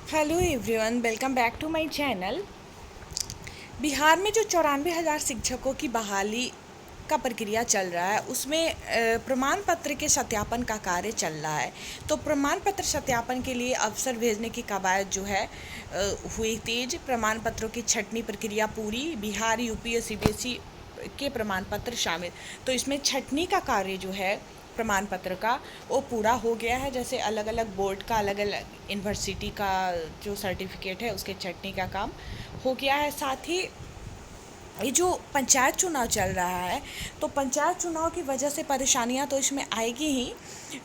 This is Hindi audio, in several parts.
Hello everyone, welcome back to my channel. Bihar में जो 94,000 शिक्षकों की बहाली का प्रक्रिया चल रहा है उसमें प्रमाण पत्र के सत्यापन का कार्य चल रहा है। तो प्रमाण पत्र सत्यापन के लिए अवसर भेजने की कवायद जो है हुई तेज। प्रमाण पत्रों की छंटनी प्रक्रिया पूरी। बिहार, यूपी और सीबीएसई के प्रमाण पत्र शामिल। तो इसमें छंटनी का कार्य जो है प्रमाण पत्र का वो पूरा हो गया है। जैसे अलग अलग बोर्ड का, अलग अलग यूनिवर्सिटी का जो सर्टिफिकेट है उसके छंटनी का काम हो गया है। साथ ही ये जो पंचायत चुनाव चल रहा है तो पंचायत चुनाव की वजह से परेशानियां तो इसमें आएगी ही,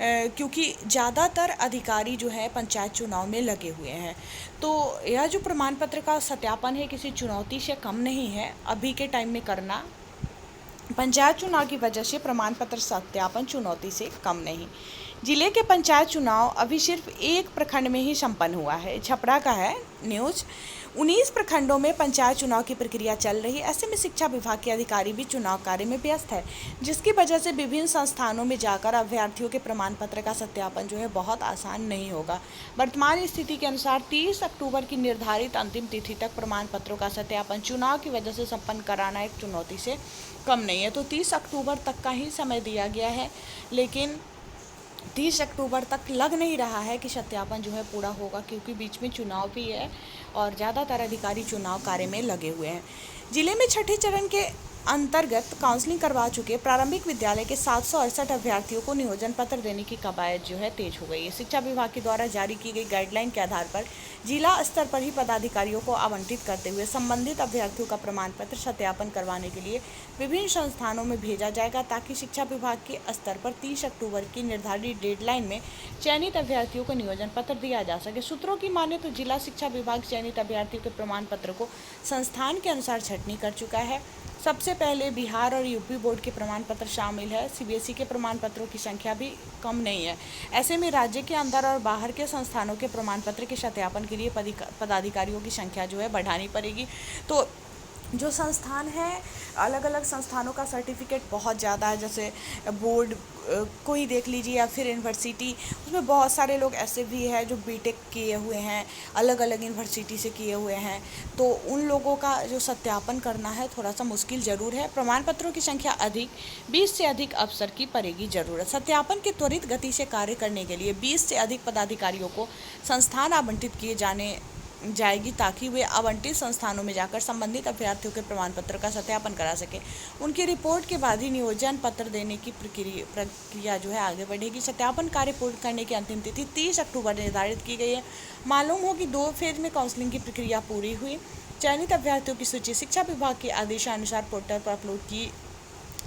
क्योंकि ज़्यादातर अधिकारी जो है पंचायत चुनाव में लगे हुए हैं। तो यह जो प्रमाण पत्र का सत्यापन है किसी चुनौती से कम नहीं है अभी के टाइम में करना। पंचायत चुनाव की वजह से प्रमाण पत्र सत्यापन चुनौती से कम नहीं। जिले के पंचायत चुनाव अभी सिर्फ एक प्रखंड में ही संपन्न हुआ है। छपरा का है न्यूज़। 19 प्रखंडों में पंचायत चुनाव की प्रक्रिया चल रही है। ऐसे में शिक्षा विभाग के अधिकारी भी चुनाव कार्य में व्यस्त है, जिसकी वजह से विभिन्न संस्थानों में जाकर अभ्यर्थियों के प्रमाण पत्र का सत्यापन जो है बहुत आसान नहीं होगा। वर्तमान स्थिति के अनुसार 30 अक्टूबर की निर्धारित अंतिम तिथि तक प्रमाण पत्रों का सत्यापन चुनाव की वजह से संपन्न कराना एक चुनौती से कम नहीं है। तो 30 अक्टूबर तक का ही समय दिया गया है, लेकिन 30 अक्टूबर तक लग नहीं रहा है कि सत्यापन जो है पूरा होगा, क्योंकि बीच में चुनाव भी है और ज़्यादातर अधिकारी चुनाव कार्य में लगे हुए हैं। जिले में छठे चरण के अंतर्गत काउंसलिंग करवा चुके प्रारंभिक विद्यालय के 768 अभ्यर्थियों को नियोजन पत्र देने की कवायद जो है तेज हो गई है। शिक्षा विभाग के द्वारा जारी की गई गाइडलाइन के आधार पर जिला स्तर पर ही पदाधिकारियों को आवंटित करते हुए संबंधित अभ्यर्थियों का प्रमाण पत्र सत्यापन करवाने के लिए विभिन्न संस्थानों में भेजा जाएगा, ताकि शिक्षा विभाग के स्तर पर 30 अक्टूबर की निर्धारित डेडलाइन में चयनित अभ्यर्थियों को नियोजन पत्र दिया जा सके। सूत्रों की माने तो जिला शिक्षा विभाग चयनित अभ्यर्थियों के प्रमाण पत्र को संस्थान के अनुसार छंटनी कर चुका है। सबसे पहले बिहार और यूपी बोर्ड के प्रमाण पत्र शामिल है। सीबीएसई के प्रमाण पत्रों की संख्या भी कम नहीं है। ऐसे में राज्य के अंदर और बाहर के संस्थानों के प्रमाण पत्र के सत्यापन के लिए पदाधिकारियों की संख्या जो है बढ़ानी पड़ेगी। तो जो संस्थान है, अलग अलग संस्थानों का सर्टिफिकेट बहुत ज़्यादा है। जैसे बोर्ड को ही देख लीजिए या फिर यूनिवर्सिटी, उसमें बहुत सारे लोग ऐसे भी हैं जो बीटेक किए हुए हैं, अलग अलग यूनिवर्सिटी से किए हुए हैं। तो उन लोगों का जो सत्यापन करना है थोड़ा सा मुश्किल ज़रूर है। प्रमाण पत्रों की संख्या अधिक, 20 से अधिक अफसर की पड़ेगी ज़रूरत। सत्यापन के त्वरित गति से कार्य करने के लिए 20 से अधिक पदाधिकारियों को संस्थान आवंटित किए जाएगी, ताकि वे आवंटित संस्थानों में जाकर संबंधित अभ्यर्थियों के प्रमाण पत्र का सत्यापन करा सकें। उनकी रिपोर्ट के बाद ही नियोजन पत्र देने की प्रक्रिया जो है आगे बढ़ेगी। सत्यापन कार्य पूर्ण करने की अंतिम तिथि 30 अक्टूबर निर्धारित की गई है। मालूम हो कि 2 फेज में काउंसलिंग की प्रक्रिया पूरी हुई। चयनित अभ्यर्थियों की सूची शिक्षा विभाग के आदेशानुसार पोर्टल पर अपलोड की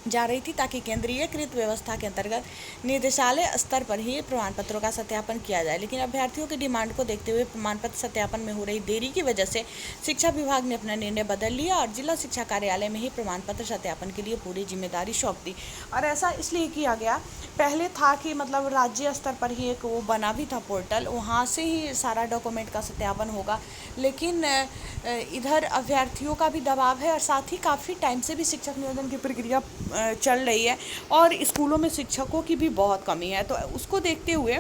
जा रही थी, ताकि केंद्रीयकृत व्यवस्था के अंतर्गत निदेशालय स्तर पर ही प्रमाण पत्रों का सत्यापन किया जाए। लेकिन अभ्यर्थियों की डिमांड को देखते हुए प्रमाण पत्र सत्यापन में हो रही देरी की वजह से शिक्षा विभाग ने अपना निर्णय बदल लिया और जिला शिक्षा कार्यालय में ही प्रमाण पत्र सत्यापन के लिए पूरी जिम्मेदारी सौंप दी। और ऐसा इसलिए किया गया, पहले था कि मतलब राज्य स्तर पर ही एक वो बना भी था पोर्टल, वहाँ से ही सारा डॉक्यूमेंट का सत्यापन होगा। लेकिन इधर अभ्यर्थियों का भी दबाव है और साथ ही काफ़ी टाइम से भी शिक्षक नियोजन की प्रक्रिया चल रही है और स्कूलों में शिक्षकों की भी बहुत कमी है। तो उसको देखते हुए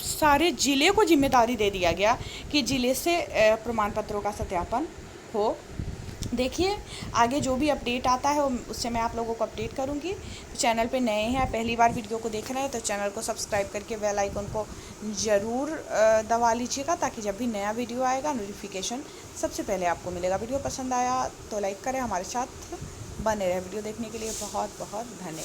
सारे ज़िले को जिम्मेदारी दे दिया गया कि ज़िले से प्रमाण पत्रों का सत्यापन हो। देखिए आगे जो भी अपडेट आता है उससे मैं आप लोगों को अपडेट करूंगी। तो चैनल पे नए हैं, पहली बार वीडियो को देख रहे हैं तो चैनल को सब्सक्राइब करके बेल आइकन को ज़रूर दबा लीजिएगा, ताकि जब भी नया वीडियो आएगा नोटिफिकेशन सबसे पहले आपको मिलेगा। वीडियो पसंद आया तो लाइक करें, हमारे साथ बने रहे। वीडियो देखने के लिए बहुत बहुत धन्यवाद।